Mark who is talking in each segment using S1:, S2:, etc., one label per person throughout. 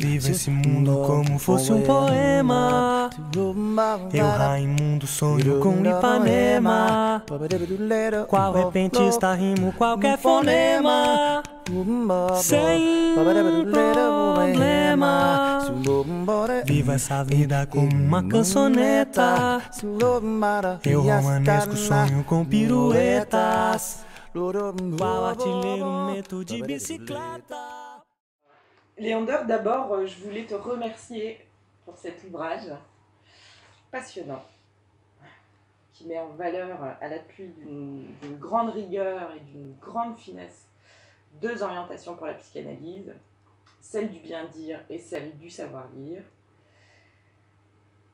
S1: Viva esse mundo como fosse um poema. Eu, Raimundo, sonho com Ipanema. Qual repentista rimo qualquer fonema, sem problema. Viva essa vida como uma cançoneta. Eu, romanesco, sonho com piruetas. Qual artilheiro meto de bicicleta.
S2: Léander, d'abord, je voulais te remercier pour cet ouvrage passionnant qui met en valeur, à l'appui d'une grande rigueur et d'une grande finesse, deux orientations pour la psychanalyse, celle du bien-dire et celle du savoir-lire.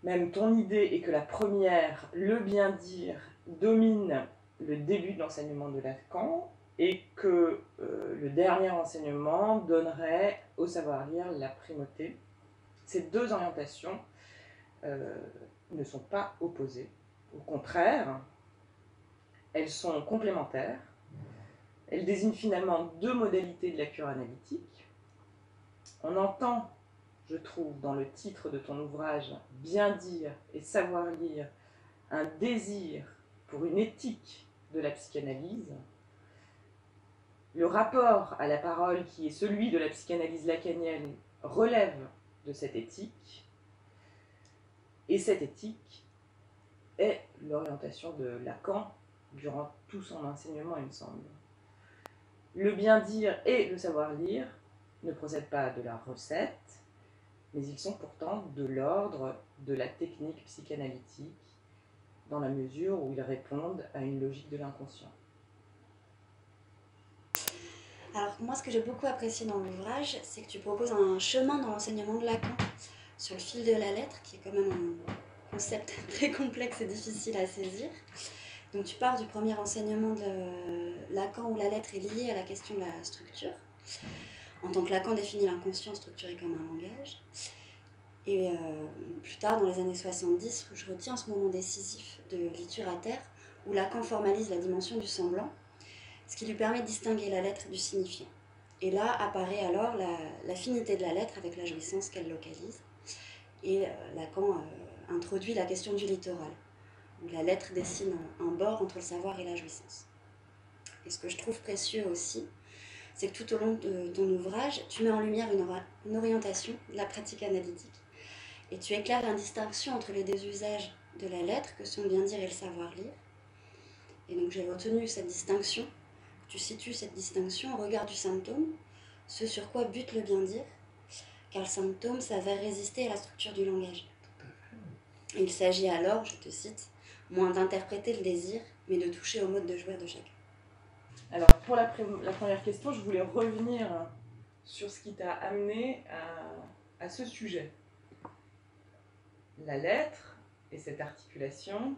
S2: Même ton idée est que la première, le bien-dire, domine le début de l'enseignement de Lacan, et que le dernier enseignement donnerait au savoir-lire la primauté. Ces deux orientations ne sont pas opposées. Au contraire, elles sont complémentaires. Elles désignent finalement deux modalités de la cure analytique. On entend, je trouve, dans le titre de ton ouvrage « Bien dire et savoir lire » un désir pour une éthique de la psychanalyse. Le rapport à la parole, qui est celui de la psychanalyse lacanienne, relève de cette éthique, et cette éthique est l'orientation de Lacan durant tout son enseignement, il me semble. Le bien-dire et le savoir-lire ne procèdent pas de la recette, mais ils sont pourtant de l'ordre de la technique psychanalytique, dans la mesure où ils répondent à une logique de l'inconscient.
S3: Alors moi, ce que j'ai beaucoup apprécié dans l'ouvrage, c'est que tu proposes un chemin dans l'enseignement de Lacan sur le fil de la lettre, qui est quand même un concept très complexe et difficile à saisir. Donc tu pars du premier enseignement de Lacan où la lettre est liée à la question de la structure, en tant que Lacan définit l'inconscient structuré comme un langage. Et plus tard, dans les années 70, où je retiens ce moment décisif de Liture à terre, où Lacan formalise la dimension du semblant, ce qui lui permet de distinguer la lettre du signifiant. Et là apparaît alors l'affinité de la lettre avec la jouissance qu'elle localise. Et Lacan introduit la question du littoral, où la lettre dessine un bord entre le savoir et la jouissance. Et ce que je trouve précieux aussi, c'est que tout au long de ton ouvrage, tu mets en lumière une orientation de la pratique analytique. Et tu éclaires la distinction entre les deux usages de la lettre, que sont le bien-dire et le savoir-lire. Et donc j'ai retenu cette distinction. Tu situes cette distinction au regard du symptôme, ce sur quoi bute le bien-dire, car le symptôme s'avère résister à la structure du langage. Il s'agit alors, je te cite, moins d'interpréter le désir, mais de toucher au mode de jouir de chacun.
S2: Alors, pour la première question, je voulais revenir sur ce qui t'a amené à ce sujet. La lettre et cette articulation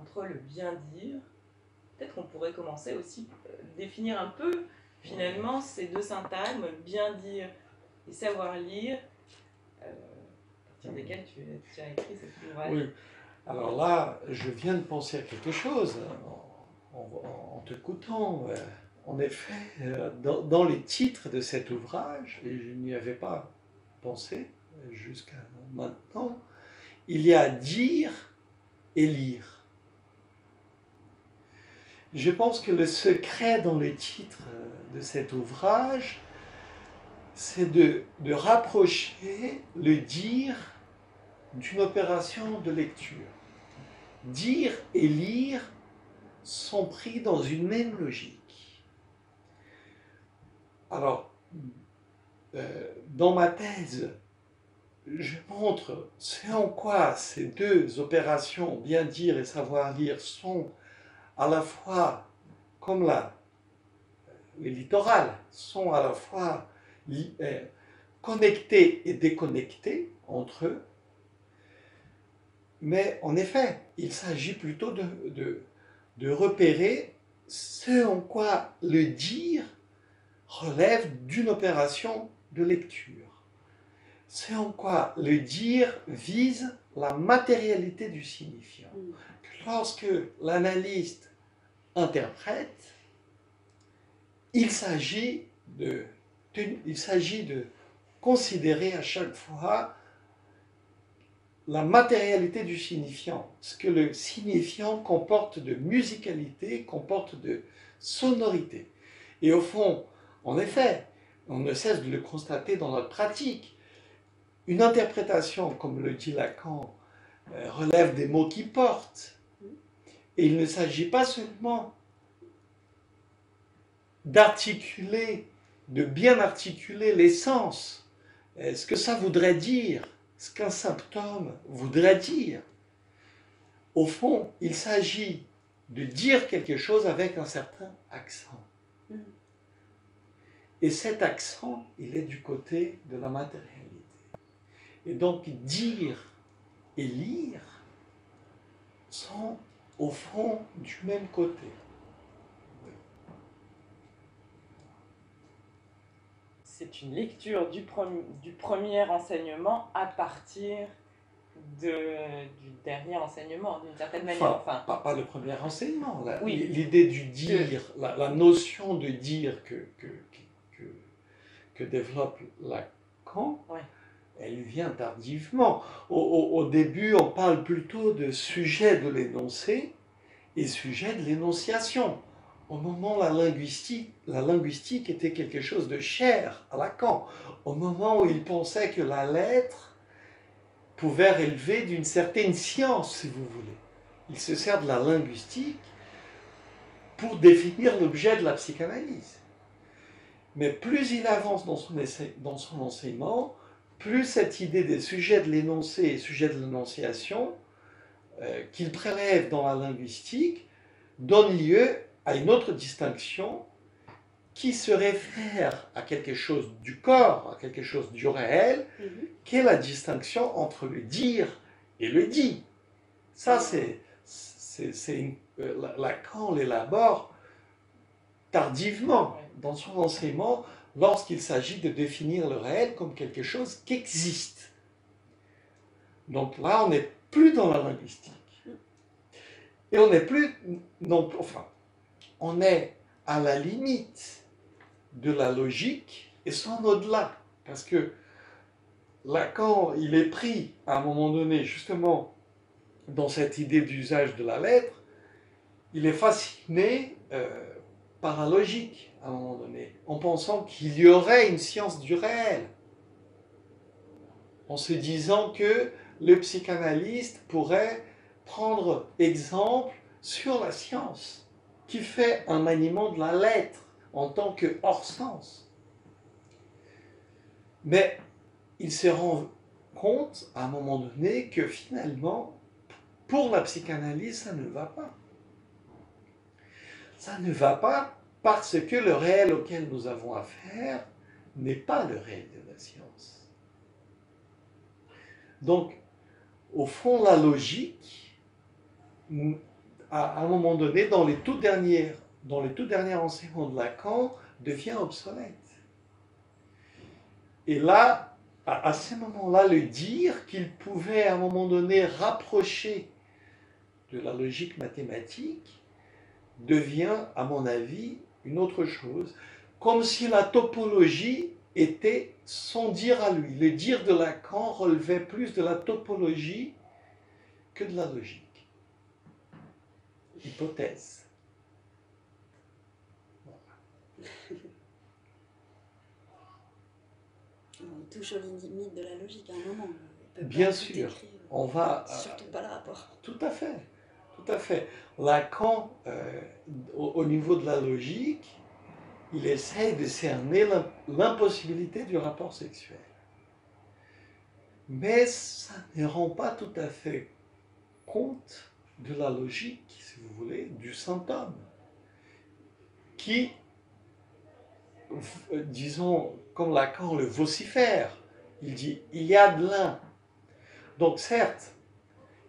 S2: entre le bien-dire. Peut-être qu'on pourrait commencer aussi définir un peu, finalement, ces deux syntagmes, bien dire et savoir lire, à partir desquels tu as écrit cet ouvrage.
S4: Oui, alors là, je viens de penser à quelque chose en t'écoutant. En effet, dans les titres de cet ouvrage, et je n'y avais pas pensé jusqu'à maintenant, il y a dire et lire. Je pense que le secret dans les titres de cet ouvrage, c'est de rapprocher le dire d'une opération de lecture. Dire et lire sont pris dans une même logique. Alors, dans ma thèse, je montre ce en quoi ces deux opérations, bien dire et savoir lire, sont à la fois, comme les littorales, sont à la fois connectés et déconnectés entre eux. Mais en effet, il s'agit plutôt de repérer ce en quoi le dire relève d'une opération de lecture. c'est en quoi le dire vise la matérialité du signifiant. Lorsque l'analyste interprète, il s'agit de considérer à chaque fois la matérialité du signifiant, ce que le signifiant comporte de musicalité, comporte de sonorité. Et au fond, en effet, on ne cesse de le constater dans notre pratique. Une interprétation, comme le dit Lacan, relève des mots qui portent. Et il ne s'agit pas seulement d'articuler, de bien articuler les sens, ce que ça voudrait dire, ce qu'un symptôme voudrait dire. Au fond, il s'agit de dire quelque chose avec un certain accent. Et cet accent, il est du côté de la matérialité. Et donc, dire et lire sont, au fond, du même côté.
S2: C'est une lecture du premier enseignement à partir du dernier enseignement, d'une certaine manière.
S4: Enfin, pas le premier enseignement.
S2: Oui.
S4: L'idée du dire, la notion de dire que développe Lacan,
S2: ouais.
S4: Elle vient tardivement. Au début, on parle plutôt de sujet de l'énoncé et sujet de l'énonciation. Au moment où la linguistique était quelque chose de cher à Lacan. Au moment où il pensait que la lettre pouvait relever d'une certaine science, si vous voulez. Il se sert de la linguistique pour définir l'objet de la psychanalyse. Mais plus il avance dans son enseignement, plus cette idée des sujets de l'énoncé et sujets de l'énonciation qu'il prélève dans la linguistique donne lieu à une autre distinction qui se réfère à quelque chose du corps, à quelque chose du réel, qui est la distinction entre le dire et le dit. Ça, Lacan l'élabore tardivement dans son enseignement, lorsqu'il s'agit de définir le réel comme quelque chose qui existe. Donc là, on n'est plus dans la linguistique. Et on n'est plus... Non, enfin, on est à la limite de la logique et son au-delà. Parce que Lacan, il est pris à un moment donné, justement, dans cette idée d'usage de la lettre, il est fasciné par la logique, à un moment donné, en pensant qu'il y aurait une science du réel, en se disant que le psychanalyste pourrait prendre exemple sur la science, qui fait un maniement de la lettre en tant que hors-sens. Mais il se rend compte, à un moment donné, que finalement, pour la psychanalyse, ça ne va pas. Ça ne va pas parce que le réel auquel nous avons affaire n'est pas le réel de la science. Donc, au fond, la logique, à un moment donné, dans les tout derniers enseignements de Lacan, devient obsolète. Et là, à ce moment-là, le dire qu'il pouvait à un moment donné rapprocher de la logique mathématique devient, à mon avis, une autre chose, comme si la topologie était son dire à lui. Le dire de Lacan relevait plus de la topologie que de la logique. Hypothèse. Voilà.
S3: On touche aux limites de la logique à un moment.
S4: Bien sûr, on va...
S3: Surtout pas le rapport.
S4: Tout à fait, tout à fait. Lacan, au niveau de la logique, il essaie de cerner l'impossibilité du rapport sexuel. Mais ça ne rend pas tout à fait compte de la logique, si vous voulez, du symptôme, qui, disons, comme Lacan le vocifère, il dit, il y a de l'un. Donc certes,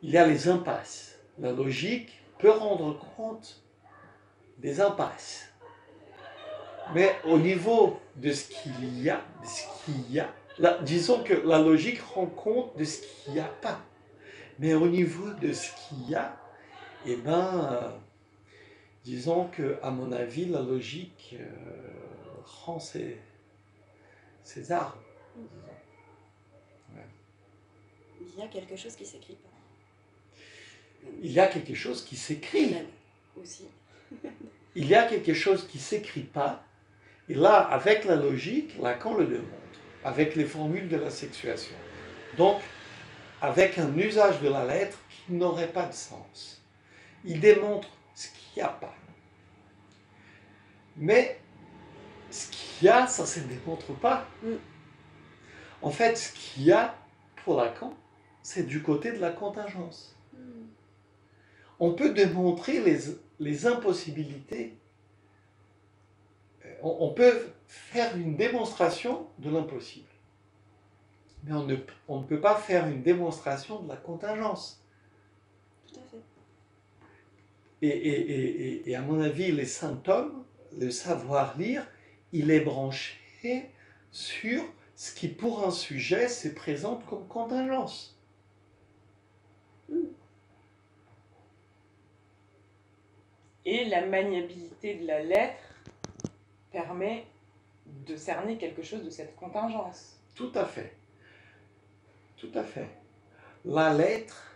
S4: il y a les impasses. La logique peut rendre compte des impasses. Mais au niveau de ce qu'il y a, disons que la logique rend compte de ce qu'il n'y a pas. Mais au niveau de ce qu'il y a, eh ben, disons que, à mon avis, la logique rend ses armes. Ouais.
S3: Il y a quelque chose qui s'écrit pas.
S4: Il y a quelque chose qui s'écrit.
S3: Aussi.
S4: Il y a quelque chose qui s'écrit pas. Et là, avec la logique, Lacan le démontre, avec les formules de la sexuation. Donc, avec un usage de la lettre qui n'aurait pas de sens. Il démontre ce qu'il n'y a pas. Mais ce qu'il y a, ça ne se démontre pas. En fait, ce qu'il y a pour Lacan, c'est du côté de la contingence. On peut démontrer les impossibilités. On peut faire une démonstration de l'impossible. Mais on ne peut pas faire une démonstration de la contingence.
S3: Tout à fait.
S4: Et à mon avis, les symptômes, le savoir lire, il est branché sur ce qui, pour un sujet, se présente comme contingence.
S2: Et la maniabilité de la lettre permet de cerner quelque chose de cette contingence.
S4: Tout à fait. Tout à fait. La lettre,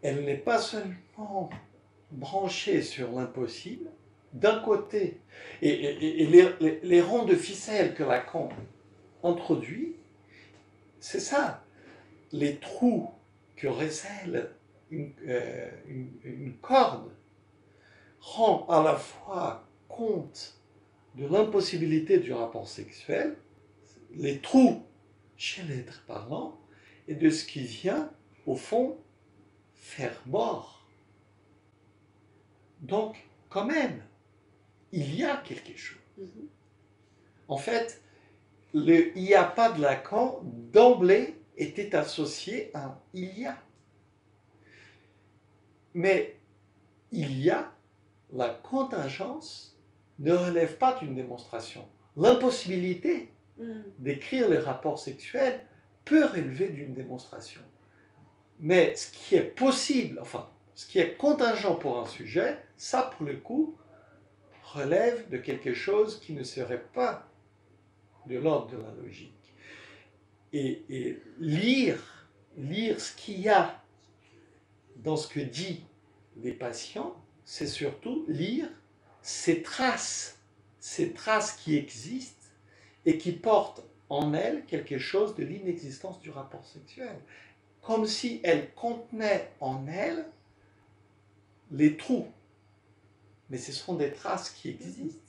S4: elle n'est pas seulement branchée sur l'impossible, d'un côté, et les ronds de ficelle que Lacan introduit, c'est ça. Les trous que recèle une corde rend à la fois compte de l'impossibilité du rapport sexuel, les trous chez l'être parlant, et de ce qui vient, au fond, faire mort. Donc, quand même, il y a quelque chose. En fait, le « il n'y a pas » de Lacan, d'emblée, était associé à « il y a ». Mais il y a, la contingence ne relève pas d'une démonstration. L'impossibilité d'écrire les rapports sexuels peut relever d'une démonstration. Mais ce qui est possible, enfin, ce qui est contingent pour un sujet, ça, pour le coup, relève de quelque chose qui ne serait pas de l'ordre de la logique. Et lire ce qu'il y a dans ce que disent les patients, c'est surtout lire ces traces qui existent et qui portent en elles quelque chose de l'inexistence du rapport sexuel. Comme si elles contenaient en elles les trous. Mais ce sont des traces qui existent.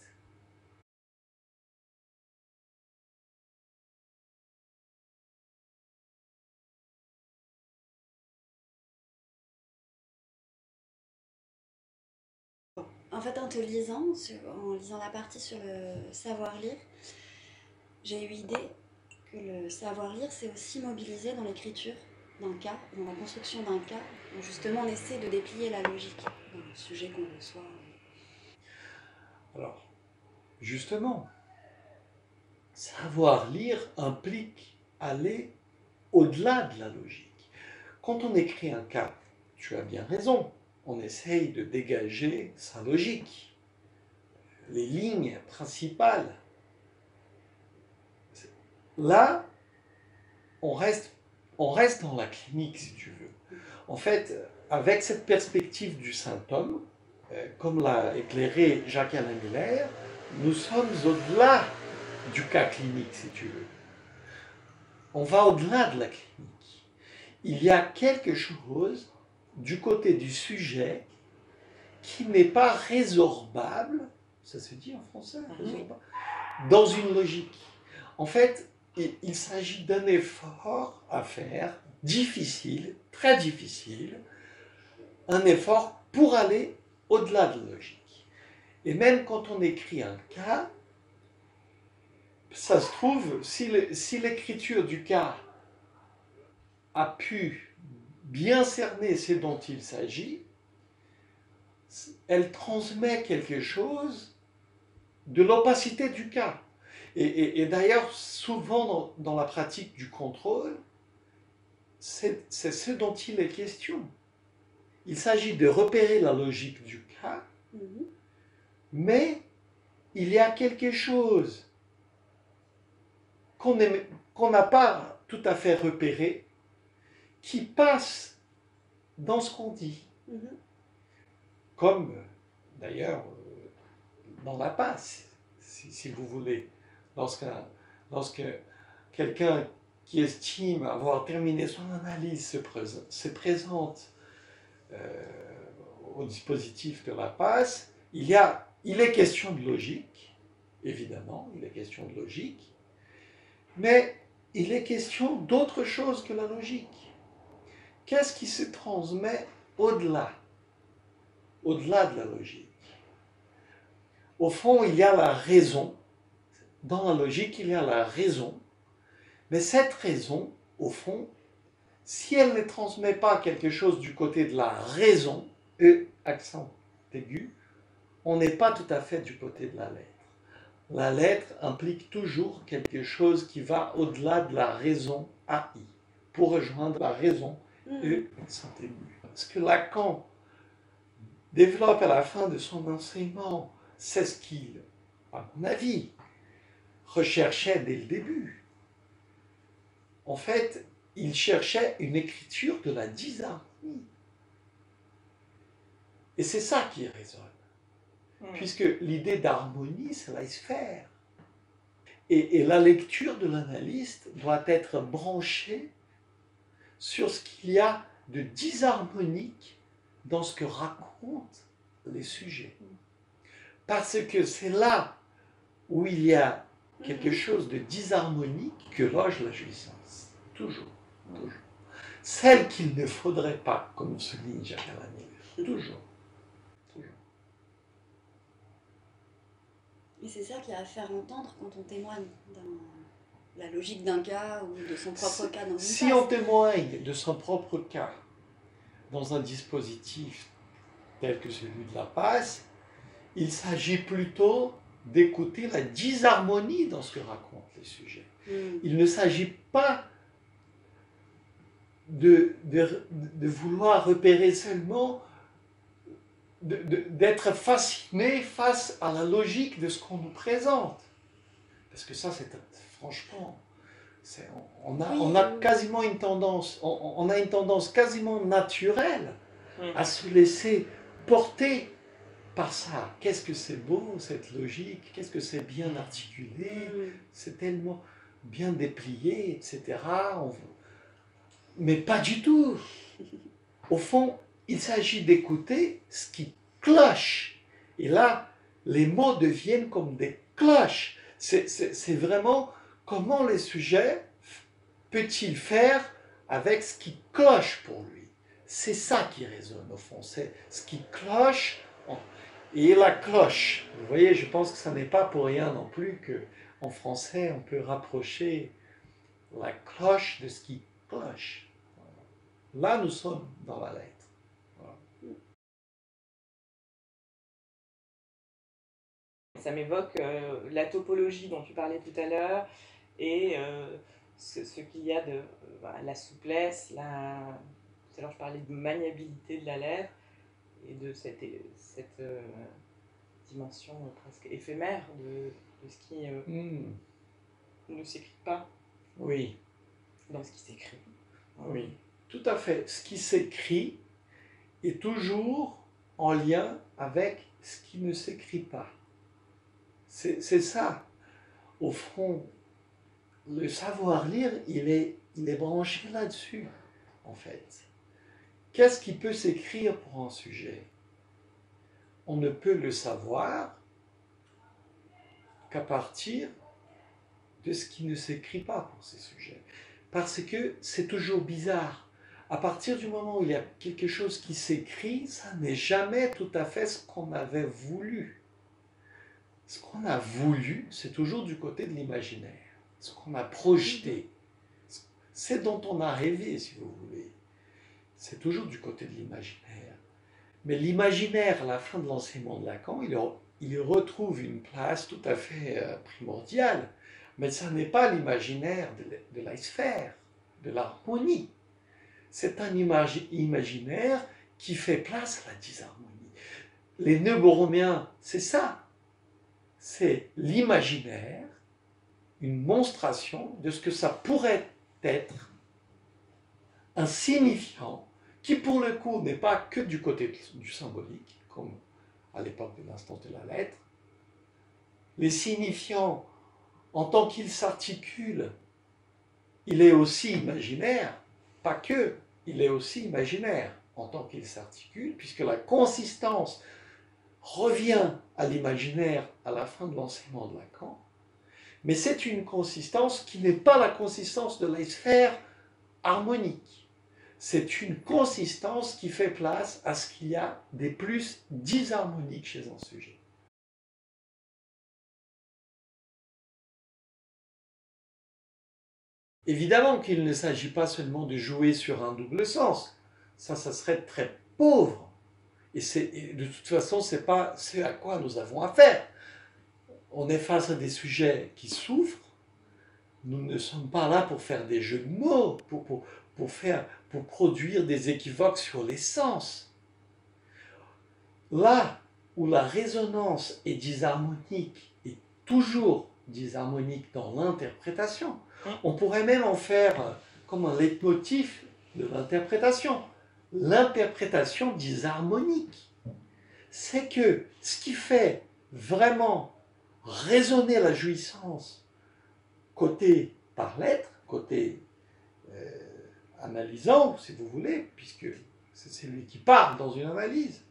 S3: En fait, en te lisant, en lisant la partie sur le savoir-lire, j'ai eu idée que le savoir-lire, c'est aussi mobilisé dans l'écriture d'un cas, dans la construction d'un cas, où justement on essaie de déplier la logique dans le sujet qu'on reçoit.
S4: Alors, justement, savoir lire implique aller au-delà de la logique. Quand on écrit un cas, tu as bien raison, on essaye de dégager sa logique, les lignes principales. Là, on reste dans la clinique, si tu veux. En fait, avec cette perspective du symptôme, comme l'a éclairé Jacques-Alain Miller, nous sommes au-delà du cas clinique, si tu veux. On va au-delà de la clinique. Il y a quelque chose du côté du sujet qui n'est pas résorbable, ça se dit en français, résorbable, dans une logique. En fait, il s'agit d'un effort à faire, difficile, très difficile, un effort pour aller au-delà de la logique. Et même quand on écrit un cas, ça se trouve, si l'écriture du cas a pu bien cerner ce dont il s'agit, elle transmet quelque chose de l'opacité du cas. Et d'ailleurs, souvent dans la pratique du contrôle, c'est ce dont il est question. Il s'agit de repérer la logique du cas, mais il y a quelque chose qu'on n'a pas tout à fait repéré, qui passe dans ce qu'on dit. Comme, d'ailleurs, dans la passe, si vous voulez. Lorsque quelqu'un qui estime avoir terminé son analyse se présente au dispositif de la passe, il est question de logique, évidemment, il est question de logique, mais il est question d'autre chose que la logique. Qu'est-ce qui se transmet au-delà de la logique? Au fond, il y a la raison. Dans la logique, il y a la raison. Mais cette raison, au fond, si elle ne transmet pas quelque chose du côté de la raison, accent aigu, on n'est pas tout à fait du côté de la lettre. La lettre implique toujours quelque chose qui va au-delà de la raison AI, pour rejoindre la raison accent aigu. Ce que Lacan développe à la fin de son enseignement, c'est ce qu'il, à mon avis, recherchait dès le début. En fait, il cherchait une écriture de la disharmonie. Et c'est ça qui résonne. Puisque l'idée d'harmonie, ça va se faire. Et la lecture de l'analyste doit être branchée sur ce qu'il y a de disharmonique dans ce que racontent les sujets. Parce que c'est là où il y a quelque chose de disharmonique que loge la jouissance. Toujours. Celle qu'il ne faudrait pas, comme souligne Jacques Alain. Toujours.
S3: Et c'est ça qu'il y a à faire entendre quand on témoigne dans la logique d'un cas ou de son propre cas dans une
S4: Si
S3: passe.
S4: on témoigne de son propre cas dans un dispositif tel que celui de la passe, il s'agit plutôt d'écouter la disharmonie dans ce que racontent les sujets. Il ne s'agit pas de vouloir repérer seulement, d'être fasciné face à la logique de ce qu'on nous présente. Parce que ça, c'est franchement, on a quasiment une tendance, on a une tendance quasiment naturelle à se laisser porter par ça. Qu'est-ce que c'est beau, cette logique, qu'est-ce que c'est bien articulé, c'est tellement bien déplié, etc. Mais pas du tout. Au fond, il s'agit d'écouter ce qui cloche. Et là, les mots deviennent comme des cloches. C'est vraiment comment le sujet peut-il faire avec ce qui cloche pour lui. C'est ça qui résonne au fond, c'est ce qui cloche. Et la cloche, vous voyez, je pense que ça n'est pas pour rien non plus qu'en français, on peut rapprocher la cloche de ce qui cloche. Là, nous sommes dans la lettre.
S2: Ça m'évoque la topologie dont tu parlais tout à l'heure et ce qu'il y a de la souplesse, tout à l'heure je parlais de maniabilité de la lettre et de cette dimension presque éphémère de ce qui ne s'écrit pas.
S4: Oui.
S2: Dans ce qui s'écrit.
S4: Oui, tout à fait. Ce qui s'écrit est toujours en lien avec ce qui ne s'écrit pas. C'est ça. Au fond, le savoir-lire, il est branché là-dessus, en fait. Qu'est-ce qui peut s'écrire pour un sujet? On ne peut le savoir qu'à partir de ce qui ne s'écrit pas pour ces sujets. Parce que c'est toujours bizarre. À partir du moment où il y a quelque chose qui s'écrit, ça n'est jamais tout à fait ce qu'on avait voulu. Ce qu'on a voulu, c'est toujours du côté de l'imaginaire. Ce qu'on a projeté. C'est dont on a rêvé, si vous voulez. C'est toujours du côté de l'imaginaire. Mais l'imaginaire, à la fin de l'enseignement de Lacan, il retrouve une place tout à fait primordiale, mais ça n'est pas l'imaginaire de la sphère, de l'harmonie. C'est un imaginaire qui fait place à la disharmonie. Les Neuroméens, c'est ça. C'est l'imaginaire, une monstration de ce que ça pourrait être, un signifiant qui pour le coup n'est pas que du côté du symbolique, comme à l'époque de l'instance de la lettre. Les signifiants, en tant qu'ils s'articulent, il est aussi imaginaire, pas que, il est aussi imaginaire en tant qu'il s'articule, puisque la consistance revient à l'imaginaire à la fin de l'enseignement de Lacan, mais c'est une consistance qui n'est pas la consistance de la sphère harmonique. C'est une consistance qui fait place à ce qu'il y a des plus disharmoniques chez un sujet. Évidemment qu'il ne s'agit pas seulement de jouer sur un double sens. Ça serait très pauvre. Et de toute façon, ce n'est pas ce à quoi nous avons affaire. On est face à des sujets qui souffrent. Nous ne sommes pas là pour faire des jeux de mots, pour produire des équivoques sur les sens. Là où la résonance est disharmonique, et toujours disharmonique dans l'interprétation, on pourrait même en faire comme un leitmotiv de l'interprétation. L'interprétation disharmonique. C'est que ce qui fait vraiment résonner la jouissance côté par l'être, côté analysant, si vous voulez, puisque c'est celui qui parle dans une analyse,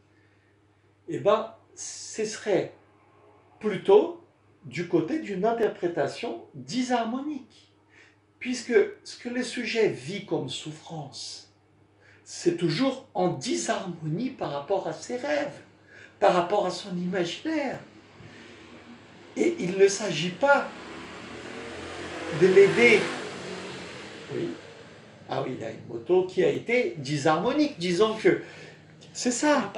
S4: eh bien, ce serait plutôt du côté d'une interprétation disharmonique. Puisque ce que le sujet vit comme souffrance, c'est toujours en disharmonie par rapport à ses rêves, par rapport à son imaginaire. Et il ne s'agit pas de l'aider. Oui. Ah oui, il y a une moto qui a été disharmonique, disons que c'est ça.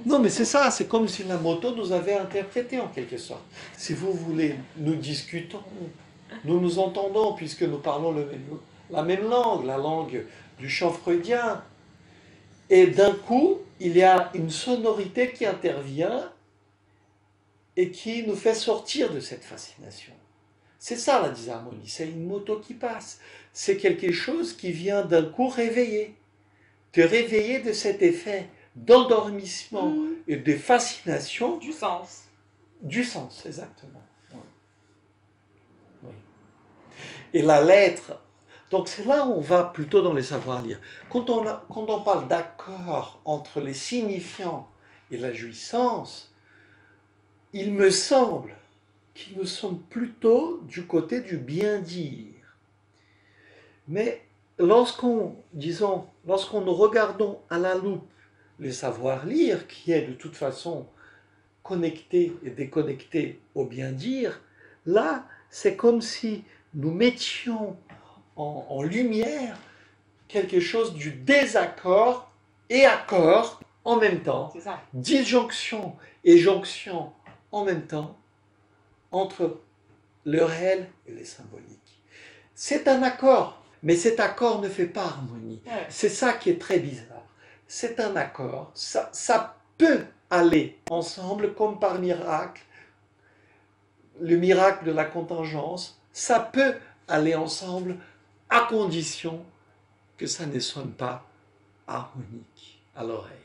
S4: Non, mais c'est ça, c'est comme si la moto nous avait interprété en quelque sorte. Si vous voulez, nous discutons, nous nous entendons puisque nous parlons la même langue, la langue du champ freudien. Et d'un coup, il y a une sonorité qui intervient et qui nous fait sortir de cette fascination. C'est ça la disharmonie, c'est une moto qui passe. C'est quelque chose qui vient d'un coup réveiller, te réveiller de cet effet d'endormissement et de fascination.
S2: Du sens.
S4: Du sens, exactement. Oui. Oui. Et la lettre, donc c'est là où on va plutôt dans les savoirs lire. Quand on parle d'accord entre les signifiants et la jouissance, il me semble que nous sommes plutôt du côté du bien dire. Mais lorsqu'on nous regardons à la loupe les savoirs lire, qui est de toute façon connecté et déconnecté au bien dire, là, c'est comme si nous mettions en lumière quelque chose du désaccord et accord en même temps, disjonction et jonction en même temps, entre le réel et le symbolique. C'est un accord, mais cet accord ne fait pas harmonie. Ouais. C'est ça qui est très bizarre. C'est un accord, ça peut aller ensemble comme par miracle, le miracle de la contingence, ça peut aller ensemble à condition que ça ne sonne pas harmonique à l'oreille.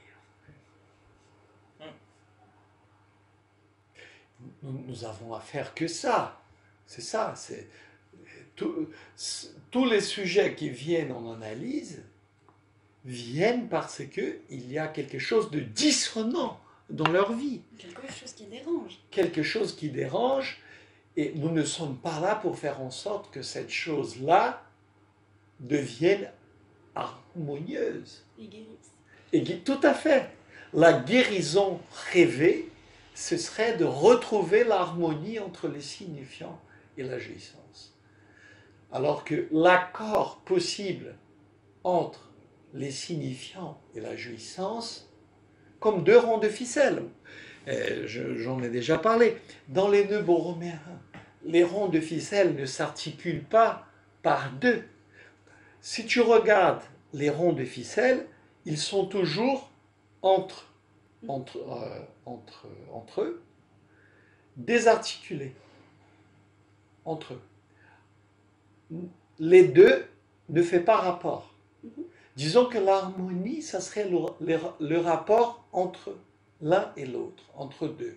S4: Nous avons affaire que ça. C'est ça. C'est tous les sujets qui viennent en analyse viennent parce qu'il y a quelque chose de dissonant dans leur vie.
S3: Quelque chose qui dérange.
S4: Quelque chose qui dérange, et nous ne sommes pas là pour faire en sorte que cette chose-là devienne harmonieuse.
S3: Et guérisse.
S4: Tout à fait. La guérison rêvée, ce serait de retrouver l'harmonie entre les signifiants et la jouissance. Alors que l'accord possible entre les signifiants et la jouissance, comme deux rangs de ficelle. J'en ai déjà parlé. Dans les nœuds borroméens, les ronds de ficelle ne s'articulent pas par deux. Si tu regardes les ronds de ficelle, ils sont toujours entre eux, désarticulés entre eux. Les deux ne font pas rapport. Disons que l'harmonie, ça serait le rapport entre l'un et l'autre, entre deux.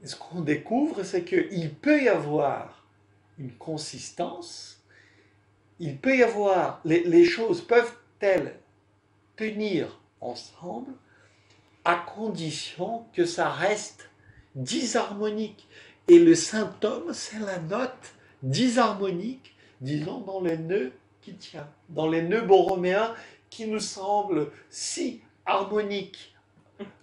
S4: Et ce qu'on découvre, c'est qu'il peut y avoir une consistance, il peut y avoir, les choses peuvent-elles tenir ensemble à condition que ça reste disharmonique. Et le symptôme, c'est la note disharmonique, disons, dans les nœuds qui tient, dans les nœuds borroméens qui nous semblent si harmoniques,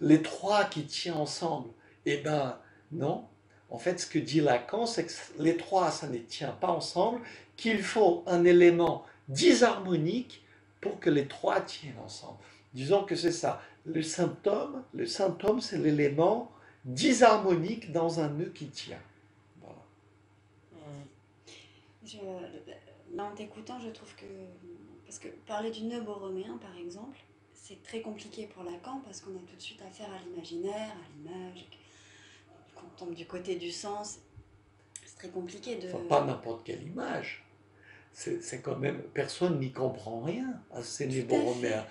S4: les trois qui tiennent ensemble. Eh bien, non. En fait, ce que dit Lacan, c'est que les trois, ça ne tient pas ensemble, qu'il faut un élément disharmonique pour que les trois tiennent ensemble. Disons que c'est ça. Le symptôme, c'est l'élément disharmonique dans un nœud qui tient. Voilà.
S3: Là, en t'écoutant, je trouve que... Parce que parler du nœud borroméen, par exemple, c'est très compliqué pour Lacan, parce qu'on a tout de suite affaire à l'imaginaire, à l'image. Quand on tombe du côté du sens, c'est très compliqué de...
S4: Enfin, pas n'importe quelle image. C'est quand même... Personne n'y comprend rien à ces nœuds borroméens.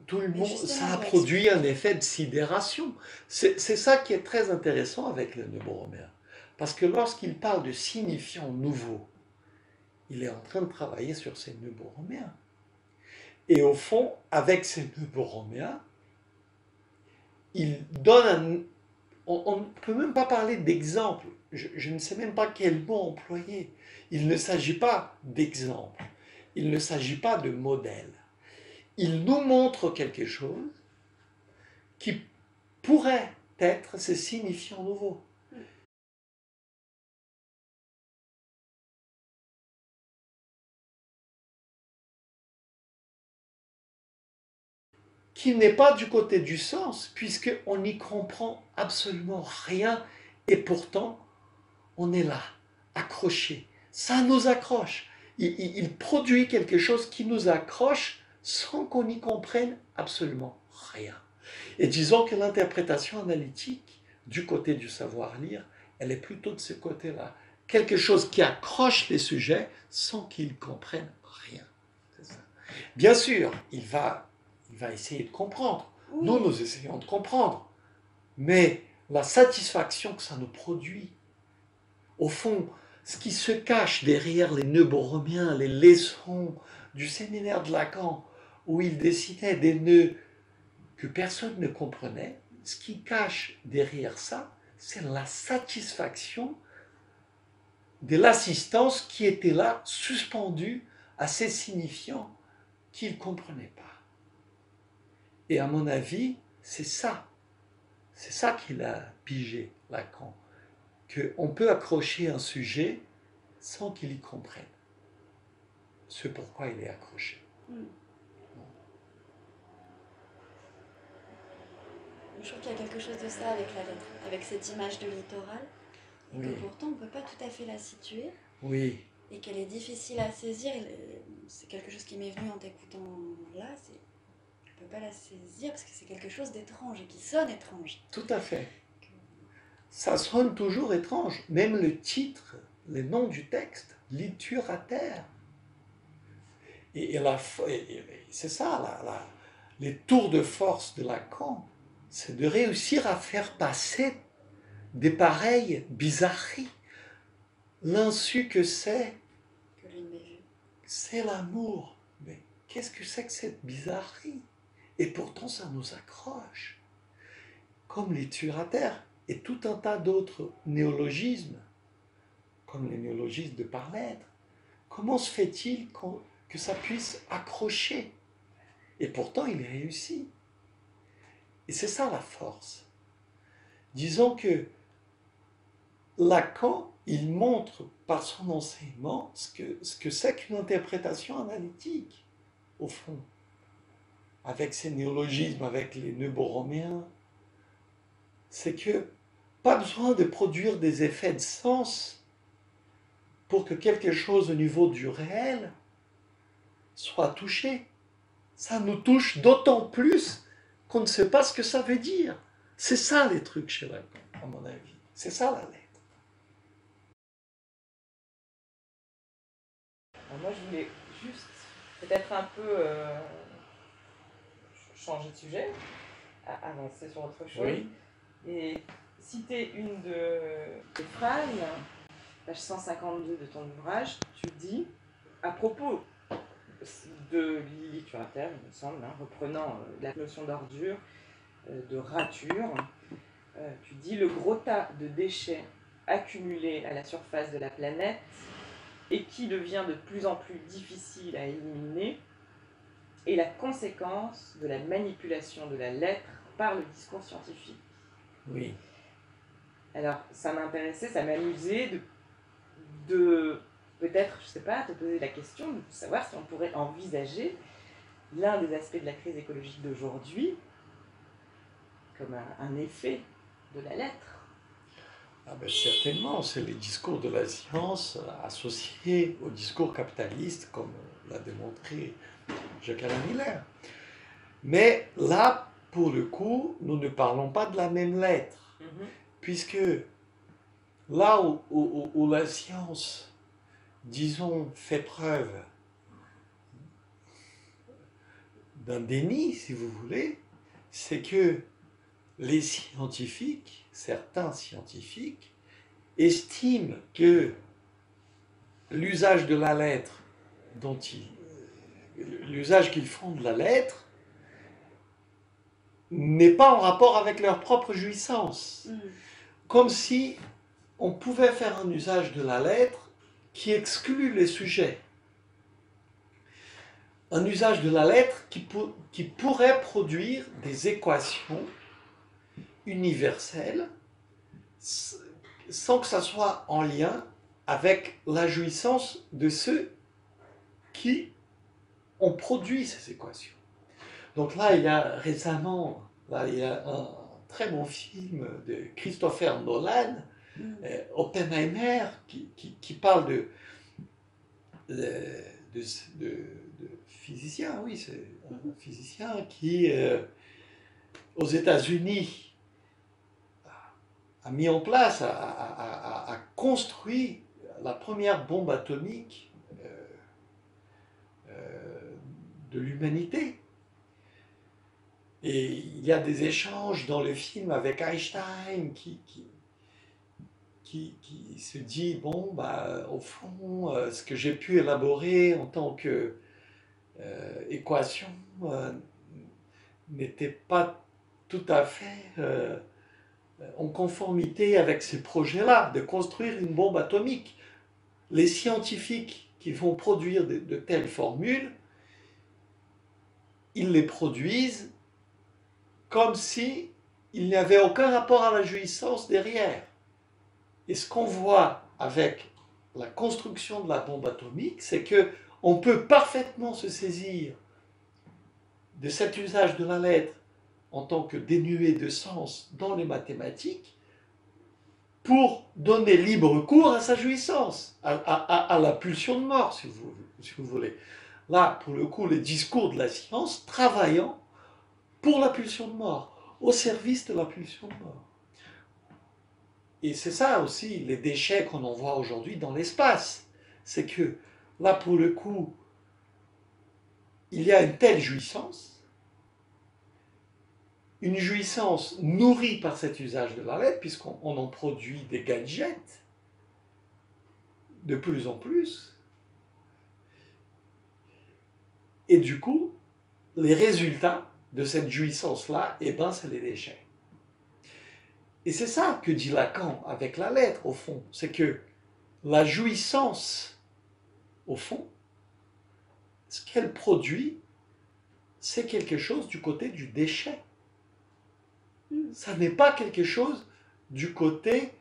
S4: Tout le monde, ça a produit un effet de sidération. C'est ça qui est très intéressant avec le nœud borroméen. Parce que lorsqu'il parle de signifiants nouveaux, il est en train de travailler sur ces nœuds borroméens. Et au fond, avec ces nœuds borroméens, il donne on ne peut même pas parler d'exemple. Je ne sais même pas quel mot employer. Il ne s'agit pas d'exemple. Il ne s'agit pas de modèle. Il nous montre quelque chose qui pourrait être ces signifiants nouveaux. Qui n'est pas du côté du sens, puisqu'on n'y comprend absolument rien, et pourtant, on est là, accroché. Ça nous accroche. Il produit quelque chose qui nous accroche sans qu'on y comprenne absolument rien. Et disons que l'interprétation analytique, du côté du savoir-lire, elle est plutôt de ce côté-là. Quelque chose qui accroche les sujets sans qu'ils comprennent rien. C'est ça. Bien sûr, il va essayer de comprendre. Oui. Nous essayons de comprendre. Mais la satisfaction que ça nous produit, au fond, ce qui se cache derrière les nœuds borroméens, les leçons du séminaire de Lacan, où il dessinait des nœuds que personne ne comprenait, ce qui cache derrière ça, c'est la satisfaction de l'assistance qui était là, suspendue à ces signifiants qu'il ne comprenait pas. Et à mon avis, c'est ça qu'il a pigé, Lacan, qu'on peut accrocher un sujet sans qu'il y comprenne ce pourquoi il est accroché.
S3: Je trouve qu'il y a quelque chose de ça avec la lettre, avec cette image de littoral, et oui. Que pourtant on ne peut pas tout à fait la situer,
S4: oui.
S3: Et qu'elle est difficile à saisir. C'est quelque chose qui m'est venu en t'écoutant là, c'est on ne peut pas la saisir parce que c'est quelque chose d'étrange et qui sonne étrange.
S4: Tout à fait. Ça sonne toujours étrange. Même le titre, le nom du texte, littérateur. Et c'est ça, les tours de force de Lacan, c'est de réussir à faire passer des pareilles bizarreries. L'insu que c'est, c'est l'amour. Mais qu'est-ce que c'est que cette bizarrerie? Et pourtant, ça nous accroche. Comme littérateur et tout un tas d'autres néologismes, comme les néologismes de par lettres. Comment se fait-il que ça puisse accrocher? Et pourtant, il réussit. Et c'est ça la force. Disons que Lacan, il montre par son enseignement ce que c'est qu'une interprétation analytique, au fond. Avec ses néologismes, avec les nœuds borroméens. c'est que pas besoin de produire des effets de sens pour que quelque chose au niveau du réel soit touché. Ça nous touche d'autant plus qu'on ne sait pas ce que ça veut dire. C'est ça les trucs chez Lacan, à mon avis. C'est ça la lettre.
S2: Alors moi, je voulais juste peut-être un peu changer de sujet, avancer sur autre chose,
S4: Oui.
S2: et citer une des phrases, page 152 de ton ouvrage. Tu dis, à propos de Lili Turner, il me semble, reprenant la notion d'ordure, de rature, tu dis, le gros tas de déchets accumulés à la surface de la planète et qui devient de plus en plus difficile à éliminer est la conséquence de la manipulation de la lettre par le discours scientifique.
S4: Oui.
S2: Alors, ça m'intéressait, ça m'amusait de peut-être, je sais pas, te poser la question de savoir si on pourrait envisager l'un des aspects de la crise écologique d'aujourd'hui comme un effet de la lettre.
S4: Ah ben certainement, c'est les discours de la science associés au discours capitaliste, comme l'a démontré Jacques-Alain Miller. Mais là, pour le coup, nous ne parlons pas de la même lettre, puisque là où la science, disons, fait preuve d'un déni, si vous voulez, c'est que les scientifiques, certains scientifiques, estiment que l'usage de la lettre, l'usage qu'ils font de la lettre, n'est pas en rapport avec leur propre jouissance. Comme si on pouvait faire un usage de la lettre qui exclut les sujets. Un usage de la lettre qui pourrait produire des équations universelles sans que ça soit en lien avec la jouissance de ceux qui ont produit ces équations. Donc là, il y a récemment, il y a un très bon film de Christopher Nolan, Oppenheimer, qui parle de physicien, oui, c'est un physicien qui, aux États-Unis, a mis en place, a construit la première bombe atomique de l'humanité. Et il y a des échanges dans le film avec Einstein qui se dit, bon, bah, au fond, ce que j'ai pu élaborer en tant que équation n'était pas tout à fait en conformité avec ces projets-là, de construire une bombe atomique. Les scientifiques qui vont produire de telles formules, ils les produisent comme si il n'y avait aucun rapport à la jouissance derrière. Et ce qu'on voit avec la construction de la bombe atomique, c'est qu'on peut parfaitement se saisir de cet usage de la lettre en tant que dénué de sens dans les mathématiques pour donner libre cours à sa jouissance, à la pulsion de mort, si vous voulez. Là, pour le coup, le discours de la science travaillant pour la pulsion de mort, au service de la pulsion de mort. Et c'est ça aussi, les déchets qu'on envoie aujourd'hui dans l'espace. C'est que, là, pour le coup, il y a une telle jouissance, une jouissance nourrie par cet usage de la lettre, puisqu'on en produit des gadgets de plus en plus. Et du coup, les résultats de cette jouissance-là, eh ben, c'est les déchets. Et c'est ça que dit Lacan avec la lettre, au fond. C'est que la jouissance, au fond, ce qu'elle produit, c'est quelque chose du côté du déchet. Ça n'est pas quelque chose du côté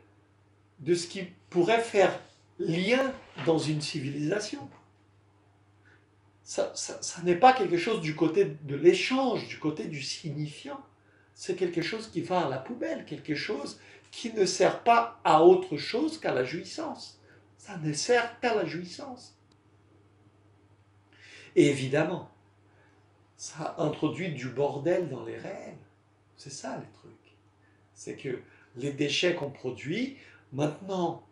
S4: de ce qui pourrait faire lien dans une civilisation. Ça n'est pas quelque chose du côté de l'échange, du côté du signifiant. c'est quelque chose qui va à la poubelle, quelque chose qui ne sert pas à autre chose qu'à la jouissance. Ça ne sert qu'à la jouissance. Et évidemment, ça introduit du bordel dans les réels. C'est ça le truc. C'est que les déchets qu'on produit, maintenant,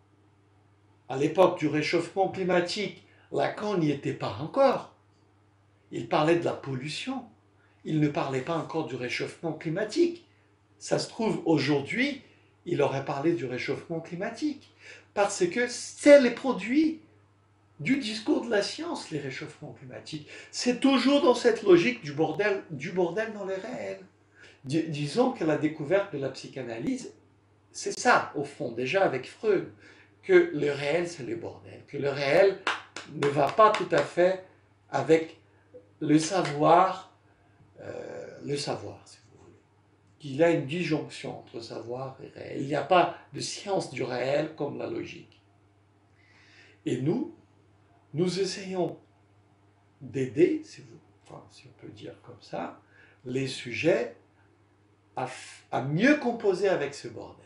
S4: à l'époque du réchauffement climatique, Lacan n'y était pas encore. Il parlait de la pollution. Il ne parlait pas encore du réchauffement climatique. Ça se trouve, aujourd'hui, il aurait parlé du réchauffement climatique. Parce que c'est les produits du discours de la science, les réchauffements climatiques. C'est toujours dans cette logique du bordel dans les réels. Disons que la découverte de la psychanalyse, c'est ça, au fond, déjà avec Freud, que le réel, c'est le bordel, que le réel ne va pas tout à fait avec le savoir, si vous voulez. Il y a une disjonction entre savoir et réel. Il n'y a pas de science du réel comme la logique. Et nous essayons d'aider, si on peut dire comme ça, les sujets à mieux composer avec ce bordel.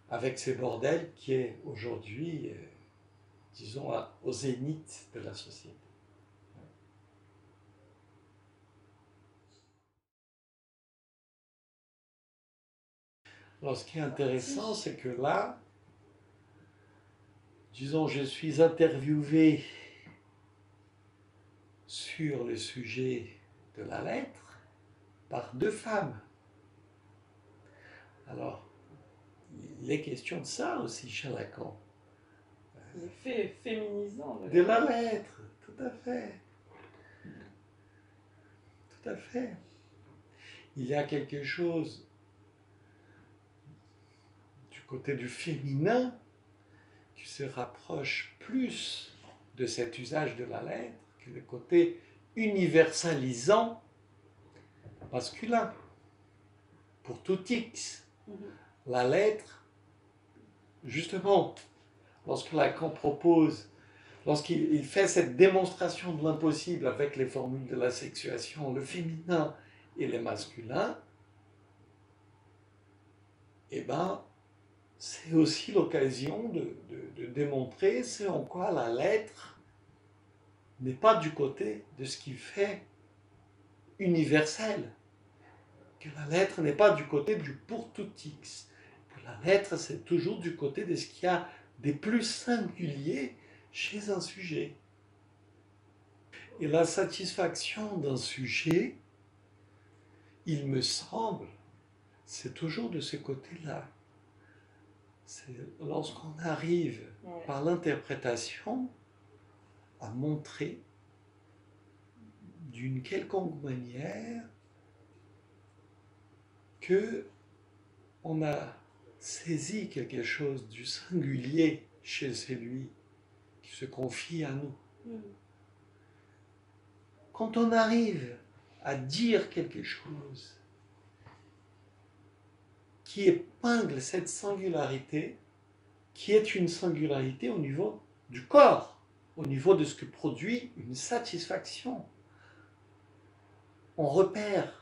S4: Avec ce bordel qui est aujourd'hui, disons, au zénith de la société. Alors, ce qui est intéressant, c'est que là, disons, je suis interviewé sur le sujet de la lettre par 2 femmes. Alors, il est question de ça aussi chez Lacan.
S2: L'effet féminisant
S4: de la lettre, tout à fait. Tout à fait. Il y a quelque chose du côté du féminin qui se rapproche plus de cet usage de la lettre que le côté universalisant masculin. Pour tout X, la lettre, justement, lorsque Lacan propose, lorsqu'il fait cette démonstration de l'impossible avec les formules de la sexuation, le féminin et le masculin, eh bien, c'est aussi l'occasion de démontrer ce en quoi la lettre n'est pas du côté de ce qui fait universel, que la lettre n'est pas du côté du pour tout X, que la lettre c'est toujours du côté de ce qu'il y a des plus singuliers chez un sujet. Et la satisfaction d'un sujet, il me semble, c'est toujours de ce côté-là. C'est lorsqu'on arrive par l'interprétation à montrer d'une quelconque manière que on a saisi quelque chose du singulier chez celui qui se confie à nous. Quand on arrive à dire quelque chose qui épingle cette singularité, qui est une singularité au niveau du corps, au niveau de ce que produit une satisfaction. On repère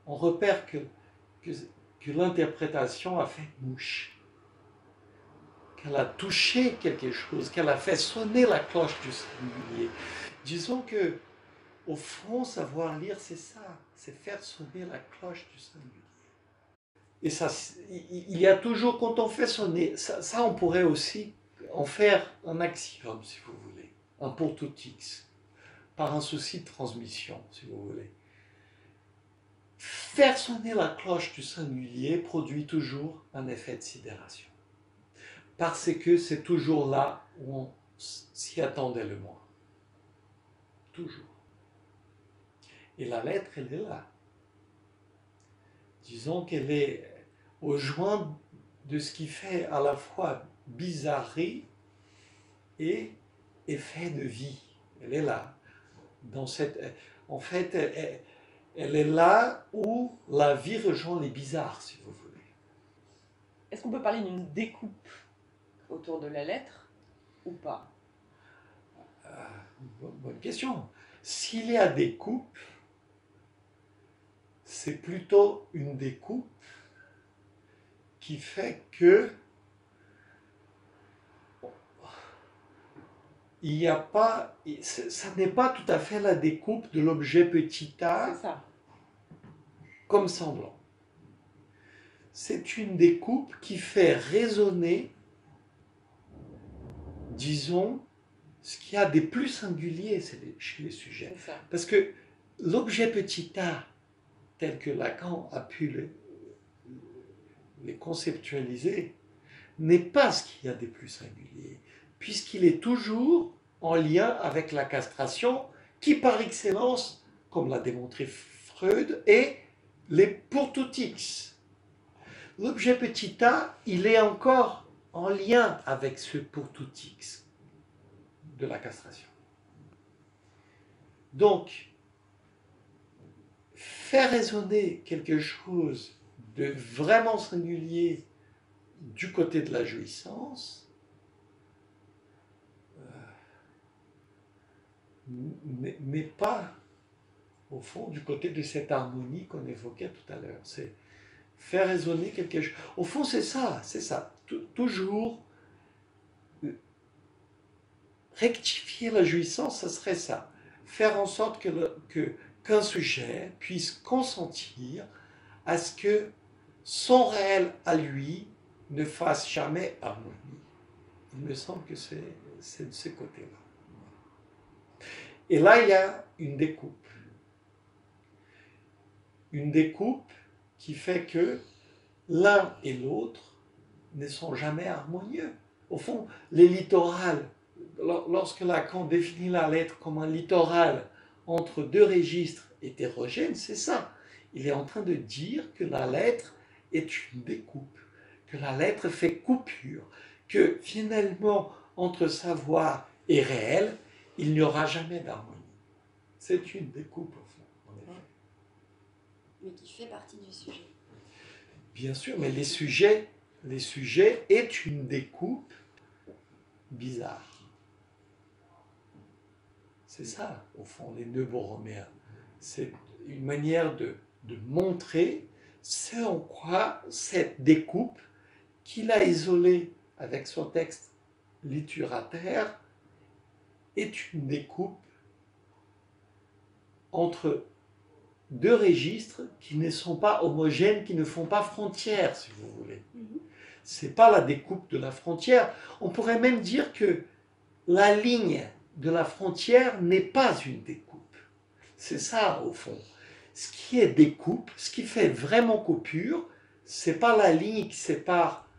S4: que l'interprétation a fait mouche, qu'elle a touché quelque chose, qu'elle a fait sonner la cloche du singulier. Disons que, au fond, savoir lire, c'est ça, c'est faire sonner la cloche du singulier. Et ça, il y a toujours, quand on fait sonner, ça on pourrait aussi en faire un axiome, si vous voulez, un pour tout X, par un souci de transmission, si vous voulez. Faire sonner la cloche du singulier produit toujours un effet de sidération. Parce que c'est toujours là où on s'y attendait le moins. Toujours. Et la lettre, elle est là. Disons qu'elle est au joint de ce qui fait à la fois bizarrerie et effet de vie. Elle est là. En fait, elle est là où la vie rejoint les bizarres, si vous voulez.
S2: Est-ce qu'on peut parler d'une découpe autour de la lettre ou pas?
S4: Bonne question. S'il y a des coupes, c'est plutôt une découpe qui fait que il n'y a pas, ça n'est pas tout à fait la découpe de l'objet petit a comme semblant. C'est une découpe qui fait résonner, disons, ce qu'il y a des plus singuliers chez les sujets. Parce que l'objet petit a, tel que Lacan a pu les conceptualiser, n'est pas ce qu'il y a des plus singuliers, puisqu'il est toujours en lien avec la castration, qui par excellence, comme l'a démontré Freud, est les pour tout X. L'objet petit a, il est encore en lien avec ce pour tout X de la castration. Donc, faire résonner quelque chose de vraiment singulier du côté de la jouissance n'est pas, au fond, du côté de cette harmonie qu'on évoquait tout à l'heure. C'est faire résonner quelque chose. Au fond, c'est ça. Toujours rectifier la jouissance, ça serait ça. Faire en sorte qu'un sujet puisse consentir à ce que son réel à lui ne fasse jamais harmonie. Il me semble que c'est de ce côté-là. Et là, il y a une découpe. Une découpe qui fait que l'un et l'autre ne sont jamais harmonieux. Au fond, les littorales, lorsque Lacan définit la lettre comme un littoral entre deux registres hétérogènes, c'est ça. Il est en train de dire que la lettre est une découpe, que la lettre fait coupure, que finalement, entre savoir et réel, il n'y aura jamais d'harmonie. C'est une découpe, au fond, en effet.
S3: Mais qui fait partie du sujet.
S4: Bien sûr, mais les sujets est une découpe bizarre. C'est ça, au fond, les nœuds borroméens. C'est une manière de montrer ce en quoi cette découpe qu'il a isolée avec son texte littéraire est une découpe entre deux registres qui ne sont pas homogènes, qui ne font pas frontière, si vous voulez. Ce n'est pas la découpe de la frontière. On pourrait même dire que la ligne de la frontière n'est pas une découpe. C'est ça, au fond. Ce qui est découpe, ce qui fait vraiment coupure, ce n'est pas la ligne qui sépare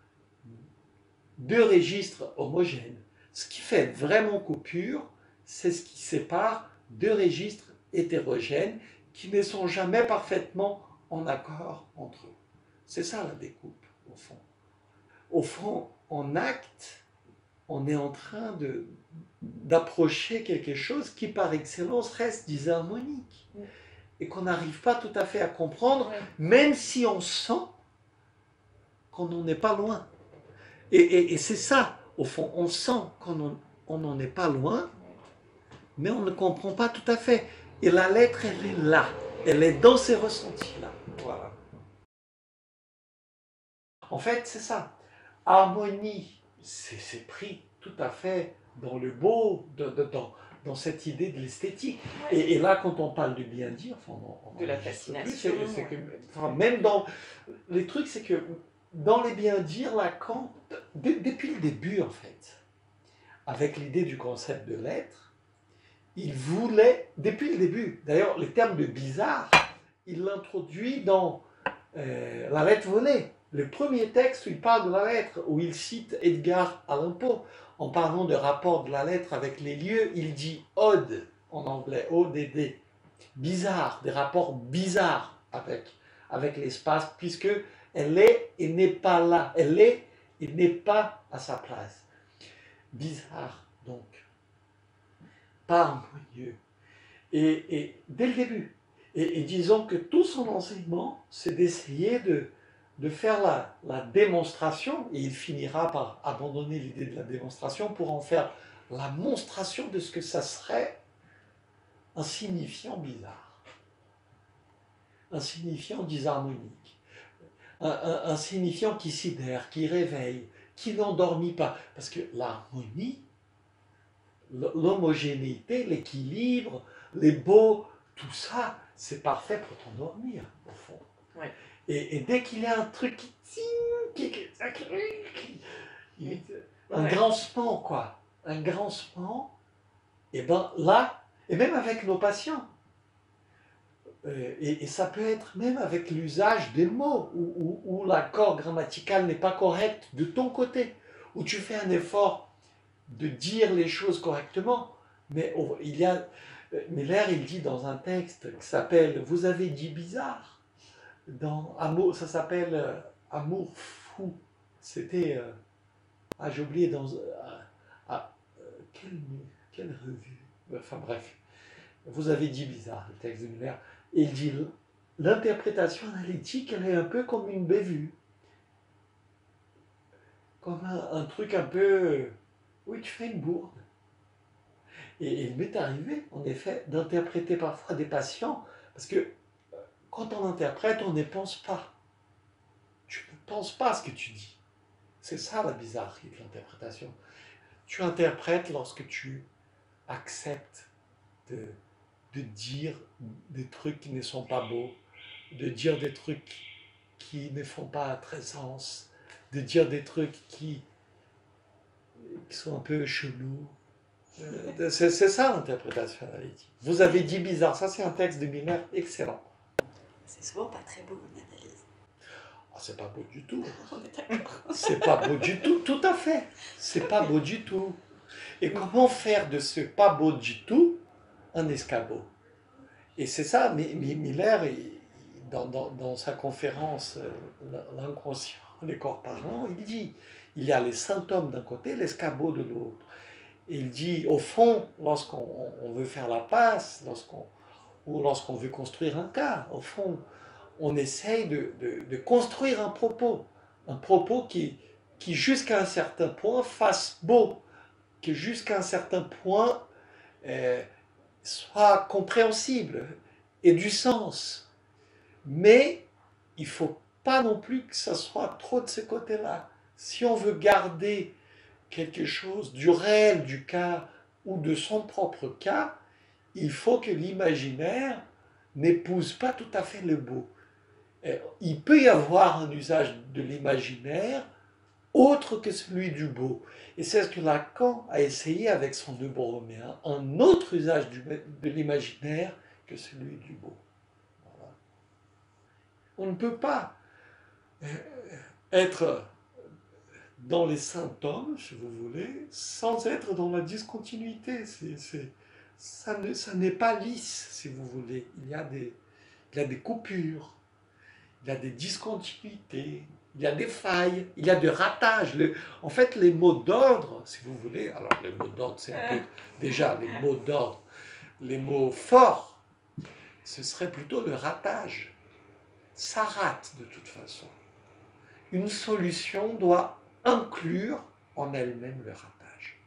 S4: deux registres homogènes. Ce qui fait vraiment coupure, c'est ce qui sépare deux registres hétérogènes qui ne sont jamais parfaitement en accord entre eux. C'est ça la découpe, au fond. Au fond, en acte, on est en train d'approcher quelque chose qui, par excellence, reste disharmonique et qu'on n'arrive pas tout à fait à comprendre, même si on sent qu'on n'en est pas loin. Et c'est ça, au fond, on sent qu'on n'en est pas loin, mais on ne comprend pas tout à fait. Et la lettre, elle est là, elle est dans ces ressentis-là. Voilà. En fait, c'est ça. Harmonie, c'est pris tout à fait dans le beau, dans cette idée de l'esthétique. Et là, quand on parle du bien dire,
S2: de la fascination.
S4: Même dans les trucs, c'est que dans les bien dire, Lacan, depuis le début, en fait, avec l'idée du concept de l'être, il voulait, depuis le début, d'ailleurs, le terme de bizarre, il l'introduit dans La lettre volée. Le premier texte où il parle de la lettre, où il cite Edgar Allan Poe, en parlant de rapport de la lettre avec les lieux, il dit odd en anglais, O-D-D, bizarre, des rapports bizarres avec l'espace, puisque elle est et n'est pas là, elle est et n'est pas à sa place. Bizarre, donc, pas harmonieux. Et dès le début, et disons que tout son enseignement, c'est d'essayer de faire la démonstration, et il finira par abandonner l'idée de la démonstration pour en faire la monstration de ce que ça serait un signifiant bizarre. un signifiant disharmonique, un signifiant qui sidère, qui réveille, qui n'endormit pas. Parce que l'harmonie, l'homogénéité, l'équilibre, les beaux, tout ça, c'est parfait pour t'endormir, au fond.
S2: Ouais.
S4: Et dès qu'il y a un truc un grincement, quoi, un grincement, et ben là, et même avec nos patients, et ça peut être même avec l'usage des mots, où l'accord grammatical n'est pas correct de ton côté, où tu fais un effort de dire les choses correctement, mais il y a... Miller, il dit dans un texte qui s'appelle « Vous avez dit bizarre », dans Amour, ça s'appelle « Amour fou ». C'était... j'ai oublié dans... quelle revue? Enfin bref, « Vous avez dit bizarre », le texte de Miller. Et il dit « L'interprétation analytique, elle est un peu comme une bévue. Comme un truc un peu... Oui, tu fais une bourde. » Et il m'est arrivé, en effet, d'interpréter parfois des patients, parce que quand on interprète, on ne pense pas. Tu ne penses pas ce que tu dis. C'est ça la bizarrerie de l'interprétation. Tu interprètes lorsque tu acceptes de dire des trucs qui ne sont pas beaux, de dire des trucs qui ne font pas très sens, de dire des trucs qui sont un peu chelous. C'est ça l'interprétation analytique. Vous avez dit bizarre, ça c'est un texte de Miller excellent.
S3: C'est souvent pas très beau une analyse.
S4: Ah, c'est pas beau du tout.
S3: On est d'accord.
S4: C'est pas beau du tout, tout à fait. C'est pas beau du tout. Et comment faire de ce pas beau du tout un escabeau? Et c'est ça, Miller, dans sa conférence L'inconscient, les corps parlants, il dit, il y a les symptômes d'un côté, l'escabeau de l'autre. Et il dit, au fond, lorsqu'on veut faire la passe, lorsqu'on veut construire un cas, au fond, on essaye de construire un propos qui jusqu'à un certain point fasse beau, qui jusqu'à un certain point soit compréhensible et du sens. Mais il ne faut pas non plus que ça soit trop de ce côté-là. Si on veut garder quelque chose du réel du cas ou de son propre cas, il faut que l'imaginaire n'épouse pas tout à fait le beau. Il peut y avoir un usage de l'imaginaire autre que celui du beau. Et c'est ce que Lacan a essayé avec son Neuroméen, un autre usage de l'imaginaire que celui du beau. Voilà. On ne peut pas être dans les symptômes, si vous voulez, sans être dans la discontinuité. Ça n'est pas lisse, si vous voulez. Il y a des coupures, il y a des discontinuités, il y a des failles, il y a des ratages. En fait, les mots d'ordre, si vous voulez, alors les mots d'ordre, c'est un peu déjà les mots d'ordre, les mots forts, ce serait plutôt le ratage. Ça rate de toute façon. Une solution doit inclure en elle-même le ratage.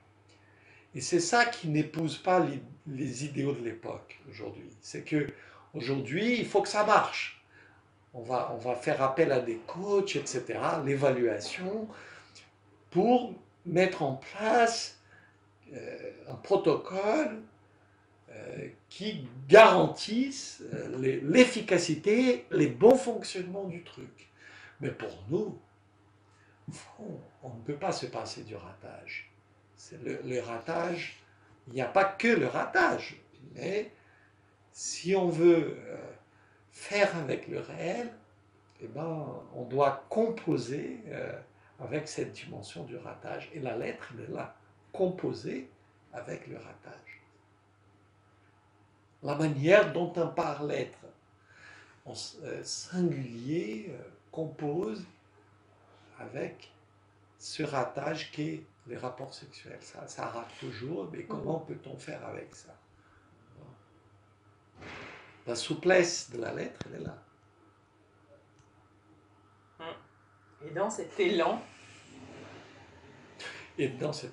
S4: Et c'est ça qui n'épouse pas les idéaux de l'époque aujourd'hui. C'est que aujourd'hui, il faut que ça marche. On va faire appel à des coachs, etc., l'évaluation, pour mettre en place un protocole qui garantisse l'efficacité, les bons fonctionnements du truc. Mais pour nous, on ne peut pas se passer du ratage. Le ratage, il n'y a pas que le ratage, mais si on veut faire avec le réel, eh ben, on doit composer avec cette dimension du ratage. Et la lettre, elle est là, composer avec le ratage. La manière dont un par-lettre singulier compose avec ce ratage qu'est les rapports sexuels. Ça rate toujours, mais comment peut-on faire avec ça? La souplesse de la lettre, elle est là.
S2: Et dans cet élan, ce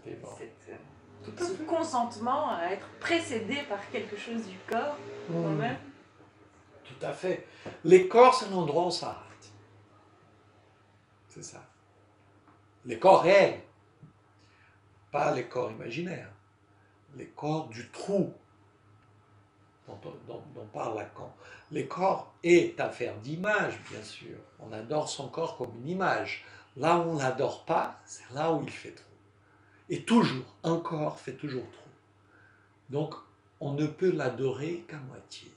S2: consentement à être précédé par quelque chose du corps, quand même.
S4: Tout tout à fait. Les corps, c'est l'endroit où on s'arrête. C'est ça. Les corps réels. Pas les corps imaginaires. Les corps du trou dont parle Lacan. Les corps est affaire d'image, bien sûr. On adore son corps comme une image. Là où on ne l'adore pas, c'est là où il fait trop. Et toujours, un corps fait toujours trop. Donc, on ne peut l'adorer qu'à moitié.